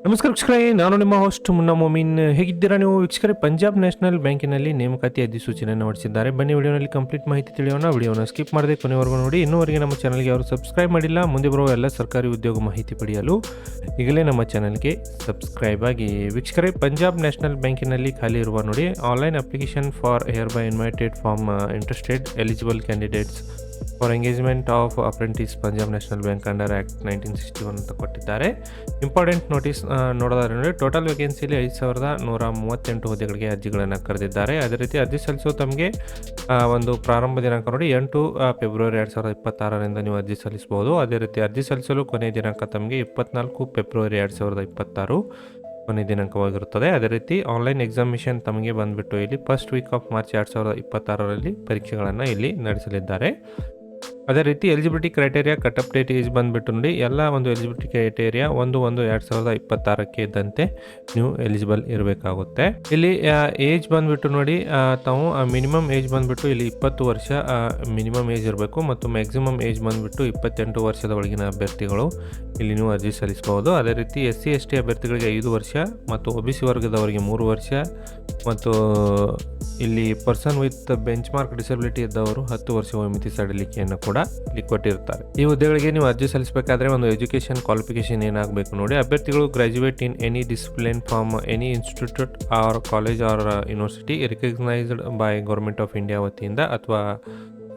ನಮಸ್ಕಾರ ವೀಕ್ಷಕರೇ, ನಾನು ನಿಮ್ಮ ಹೋಸ್ಟ್ ಮುನ್ನಾ ಮೊಮಿನ್. ಹೇಗಿದ್ದೀರಾ ನೀವು ವೀಕ್ಷಕರೇ? ಪಂಜಾಬ್ ನ್ಯಾಷನಲ್ ಬ್ಯಾಂಕಿನಲ್ಲಿ ನೇಮಕಾತಿ ಅಧಿಸೂಚನೆಯನ್ನು ಹೊರಡಿಸಿದ್ದಾರೆ. ಬನ್ನಿ ವಿಡಿಯೋನಲ್ಲಿ ಕಂಪ್ಲೀಟ್ ಮಾಹಿತಿ ತಿಳಿಯೋಣ. ವಿಡಿಯೋನ ಸ್ಕಿಪ್ ಮಾಡದೆ ಕೊನೆವರೆಗೂ ನೋಡಿ. ಇನ್ನೂವರೆಗೆ ನಮ್ಮ ಚಾನಲ್ಗೆ ಯಾರು ಸಬ್ಸ್ಕ್ರೈಬ್ ಮಾಡಿಲ್ಲ, ಮುಂದೆ ಬರುವ ಎಲ್ಲ ಸರ್ಕಾರಿ ಉದ್ಯೋಗ ಮಾಹಿತಿ ಪಡೆಯಲು ಈಗಲೇ ನಮ್ಮ ಚಾನಲ್ಗೆ ಸಬ್ಸ್ಕ್ರೈಬ್ ಆಗಿ. ವೀಕ್ಷಕರೇ, ಪಂಜಾಬ್ ನ್ಯಾಷನಲ್ ಬ್ಯಾಂಕಿನಲ್ಲಿ ಖಾಲಿ ಇರುವ ನೋಡಿ online application for here by invited from interested eligible candidates for engagement of apprentice Punjab national bank under act 1961 ಅಂತ ಕೊಟ್ಟಿದ್ದಾರೆ. ಇಂಪಾರ್ಟೆಂಟ್ ನೋಟಿಸ್ ನೋಡೋದಾದ್ರೆ ನೋಡಿ, ಟೋಟಲ್ ವೇಕೆನ್ಸಿಲಿ 5138 ಹುದ್ದೆಗಳಿಗೆ ಅರ್ಜಿಗಳನ್ನು ಕರೆದಿದ್ದಾರೆ. ಅದೇ ರೀತಿ ಅರ್ಜಿ ಸಲ್ಲಿಸೋ ತಮಗೆ ಒಂದು ಪ್ರಾರಂಭ ದಿನಾಂಕ ನೋಡಿ 8 ಫೆಬ್ರವರಿ 2026ರಿಂದ ನೀವು ಅರ್ಜಿ ಸಲ್ಲಿಸಬಹುದು. ಅದೇ ರೀತಿ ಅರ್ಜಿ ಸಲ್ಲಿಸಲು ಕೊನೆಯ ದಿನಾಂಕ ತಮಗೆ 24 ಫೆಬ್ರವರಿ 2026 ಕೊನೆಯ ದಿನಾಂಕವಾಗಿರುತ್ತದೆ. ಅದೇ ರೀತಿ ಆನ್ಲೈನ್ ಎಕ್ಸಾಮಿನೇಷನ್ ತಮಗೆ ಬಂದುಬಿಟ್ಟು ಇಲ್ಲಿ ಫಸ್ಟ್ ವೀಕ್ ಆಫ್ ಮಾರ್ಚ್ 2026ರಲ್ಲಿ ಪರೀಕ್ಷೆಗಳನ್ನು ಇಲ್ಲಿ ನಡೆಸಲಿದ್ದಾರೆ. ಅದೇ ರೀತಿ eligibility criteria cut off date age ಬಂದುಬಿಟ್ಟು ನೋಡಿ, ಎಲ್ಲ ಒಂದು ಎಲಿಜಿಬಿಲಿಟಿ ಕ್ರೈಟೇರಿಯಾ 1/1/2026 ಇದ್ದಂತೆ ನೀವು ಎಲಿಜಿಬಲ್ ಇರಬೇಕಾಗುತ್ತೆ. ಇಲ್ಲಿ ಏಜ್ ಬಂದುಬಿಟ್ಟು ನೋಡಿ, ತಾವು ಮಿನಿಮಮ್ ಏಜ್ ಬಂದುಬಿಟ್ಟು ಇಲ್ಲಿ 20 ವರ್ಷ ಮಿನಿಮಮ್ ಏಜ್ ಇರಬೇಕು ಮತ್ತು ಮ್ಯಾಕ್ಸಿಮಮ್ ಏಜ್ ಬಂದುಬಿಟ್ಟು 28 ವರ್ಷದ ಒಳಗಿನ ಅಭ್ಯರ್ಥಿಗಳು ಇಲ್ಲಿ ನೀವು ಅರ್ಜಿ ಸಲ್ಲಿಸಬಹುದು. ಅದೇ ರೀತಿ SC/ST ಅಭ್ಯರ್ಥಿಗಳಿಗೆ 5 ವರ್ಷ ಮತ್ತು OBC ವರ್ಗದವರಿಗೆ 3 ವರ್ಷ ಮತ್ತು ಇಲ್ಲಿ person with bench mark disability ಇದ್ದವರು 10 ವರ್ಷ ವಯೋಮಿತಿ ಸಡಿಲಿಕೆಯನ್ನು ಕೂಡ ಇಲ್ಲಿ ಕೊಟ್ಟಿರ್ತಾರೆ. ಈ ಹುದ್ದೆಗಳಿಗೆ ನೀವು ಅರ್ಜಿ ಸಲ್ಲಿಸಬೇಕಾದ್ರೆ ಒಂದು ಎಜುಕೇಷನ್ ಕ್ವಾಲಿಫಿಕೇಶನ್ ಏನಾಗಬೇಕು ನೋಡಿ, ಅಭ್ಯರ್ಥಿಗಳು graduate in any discipline from any institute or college or university recognised by government of India ವತಿಯಿಂದ ಅಥವಾ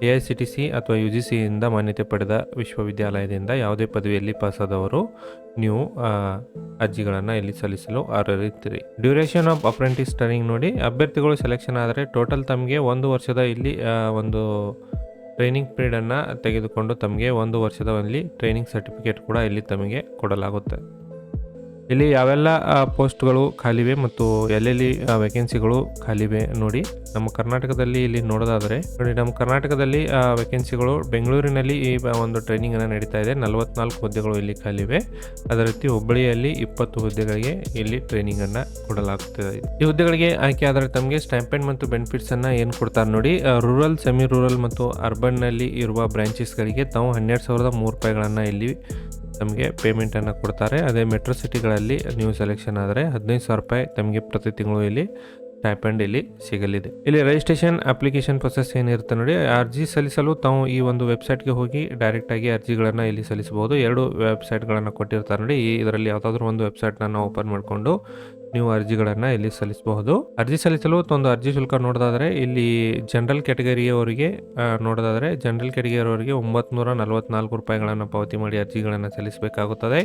AICTC ಅಥವಾ UGC ಇಂದ ಮಾನ್ಯತೆ ಪಡೆದ ವಿಶ್ವವಿದ್ಯಾಲಯದಿಂದ ಯಾವುದೇ ಪದವಿಯಲ್ಲಿ ಪಾಸಾದವರು ನೀವು ಅರ್ಜಿಗಳನ್ನು ಇಲ್ಲಿ ಸಲ್ಲಿಸಲು ಅರ್ಹರಿರ್ತೀರಿ. ಡ್ಯೂರೇಷನ್ ಆಫ್ ಅಪ್ರೆಂಟಿಸ್ ಟ್ರೈನಿಂಗ್ ನೋಡಿ, ಅಭ್ಯರ್ಥಿಗಳು ಸೆಲೆಕ್ಷನ್ ಆದರೆ ಟೋಟಲ್ ತಮಗೆ 1 ವರ್ಷದ ಇಲ್ಲಿ ಒಂದು ಟ್ರೈನಿಂಗ್ ಪೀರಿಯಡನ್ನು ತೆಗೆದುಕೊಂಡು ತಮಗೆ 1 ವರ್ಷದಲ್ಲಿ ಟ್ರೈನಿಂಗ್ ಸರ್ಟಿಫಿಕೇಟ್ ಕೂಡ ಇಲ್ಲಿ ತಮಗೆ ಕೊಡಲಾಗುತ್ತೆ. ಇಲ್ಲಿ ಯಾವೆಲ್ಲ ಪೋಸ್ಟ್ಗಳು ಖಾಲಿವೆ ಮತ್ತು ಎಲ್ಲೆಲ್ಲಿ ವೇಕೆನ್ಸಿಗಳು ಖಾಲಿವೆ ನೋಡಿ. ನಮ್ಮ ಕರ್ನಾಟಕದಲ್ಲಿ ಇಲ್ಲಿ ನೋಡೋದಾದರೆ ನೋಡಿ, ನಮ್ಮ ಕರ್ನಾಟಕದಲ್ಲಿ ವೇಕೆನ್ಸಿಗಳು ಬೆಂಗಳೂರಿನಲ್ಲಿ ಈ ಒಂದು ಟ್ರೈನಿಂಗನ್ನು ನಡೀತಾ ಇದೆ. 44 ಹುದ್ದೆಗಳು ಇಲ್ಲಿ ಖಾಲಿವೆ. ಅದೇ ರೀತಿ ಹುಬ್ಬಳ್ಳಿಯಲ್ಲಿ 20 ಹುದ್ದೆಗಳಿಗೆ ಇಲ್ಲಿ ಟ್ರೈನಿಂಗನ್ನು ಕೊಡಲಾಗುತ್ತದೆ. ಈ ಹುದ್ದೆಗಳಿಗೆ ಆಯ್ಕೆ ಆದರೆ ತಮಗೆ ಸ್ಟೈಪೆಂಡ್ ಮತ್ತು ಬೆನಿಫಿಟ್ಸನ್ನು ಏನು ಕೊಡ್ತಾರೆ ನೋಡಿ, ರೂರಲ್, ಸೆಮಿ ರೂರಲ್ ಮತ್ತು ಅರ್ಬನ್ನಲ್ಲಿ ಇರುವ ಬ್ರಾಂಚಸ್ಗಳಿಗೆ ತಾವು 12,003 ರೂಪಾಯಿಗಳನ್ನು ಇಲ್ಲಿ ತಮಗೆ ಪೇಮೆಂಟನ್ನು ಕೊಡ್ತಾರೆ. ಅದೇ ಮೆಟ್ರೋ ಸಿಟಿಗಳಲ್ಲಿ ನೀವು ಸೆಲೆಕ್ಷನ್ ಆದರೆ 15,000 ರೂಪಾಯಿ ತಮಗೆ ಪ್ರತಿ ತಿಂಗಳು ಇಲ್ಲಿ ಸ್ಟೈಪೆಂಡ್ ಇಲ್ಲಿ ಸಿಗಲಿದೆ. ಇಲ್ಲಿ ರಿಜಿಸ್ಟ್ರೇಷನ್ ಅಪ್ಲಿಕೇಶನ್ ಪ್ರೊಸೆಸ್ ಏನಿರುತ್ತೆ ನೋಡಿ, ಅರ್ಜಿ ಸಲ್ಲಿಸಲು ತಾವು ಈ ಒಂದು ವೆಬ್ಸೈಟ್ಗೆ ಹೋಗಿ ಡೈರೆಕ್ಟಾಗಿ ಅರ್ಜಿಗಳನ್ನು ಇಲ್ಲಿ ಸಲ್ಲಿಸಬಹುದು. 2 ವೆಬ್ಸೈಟ್ಗಳನ್ನು ಕೊಟ್ಟಿರ್ತಾರೆ ನೋಡಿ, ಇದರಲ್ಲಿ ಯಾವುದಾದ್ರೂ ಒಂದು ವೆಬ್ಸೈಟ್ನ ಓಪನ್ ಮಾಡಿಕೊಂಡು ನೀವು ಅರ್ಜಿಗಳನ್ನು ಇಲ್ಲಿ ಸಲ್ಲಿಸಬಹುದು. ಅರ್ಜಿ ಸಲ್ಲಿಸಲು ಒಂದು ಅರ್ಜಿ ಶುಲ್ಕ ನೋಡೋದಾದರೆ ಇಲ್ಲಿ ಜನರಲ್ ಕ್ಯಾಟಗರಿಯವರಿಗೆ ನೋಡೋದಾದರೆ ಜನರಲ್ ಕ್ಯಾಟಗರಿಯವರಿಗೆ 944 ರೂಪಾಯಿಗಳನ್ನು ಪಾವತಿ ಮಾಡಿ ಅರ್ಜಿಗಳನ್ನು ಸಲ್ಲಿಸಬೇಕಾಗುತ್ತದೆ.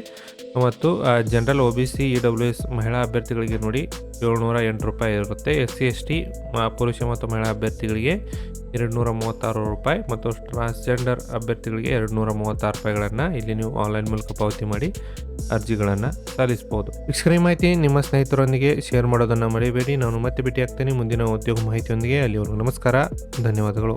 ಮತ್ತು ಜನರಲ್ OBC EWS ಮಹಿಳಾ ಅಭ್ಯರ್ಥಿಗಳಿಗೆ ನೋಡಿ 708 ರೂಪಾಯಿ ಇರುತ್ತೆ. SC/ST ಪುರುಷ ಮತ್ತು ಮಹಿಳಾ ಅಭ್ಯರ್ಥಿಗಳಿಗೆ 236 ರೂಪಾಯಿ ಮತ್ತು ಟ್ರಾನ್ಸ್ಜೆಂಡರ್ ಅಭ್ಯರ್ಥಿಗಳಿಗೆ 236 ರೂಪಾಯಿಗಳನ್ನು ಇಲ್ಲಿ ನೀವು ಆನ್ಲೈನ್ ಮೂಲಕ ಪಾವತಿ ಮಾಡಿ ಅರ್ಜಿಗಳನ್ನು ಸಲ್ಲಿಸಬಹುದು. ವೀಕ್ಷಕರ, ಮಾಹಿತಿ ನಿಮ್ಮ ಸ್ನೇಹಿತರೊಂದಿಗೆ ಶೇರ್ ಮಾಡೋದನ್ನು ಮರೆಯಬೇಡಿ. ನಾನು ಮತ್ತೆ ಭೇಟಿ ಆಗ್ತೇನೆ ಮುಂದಿನ ಉದ್ಯೋಗ ಮಾಹಿತಿಯೊಂದಿಗೆ. ಅಲ್ಲಿವರೆಗೂ ನಮಸ್ಕಾರ, ಧನ್ಯವಾದಗಳು.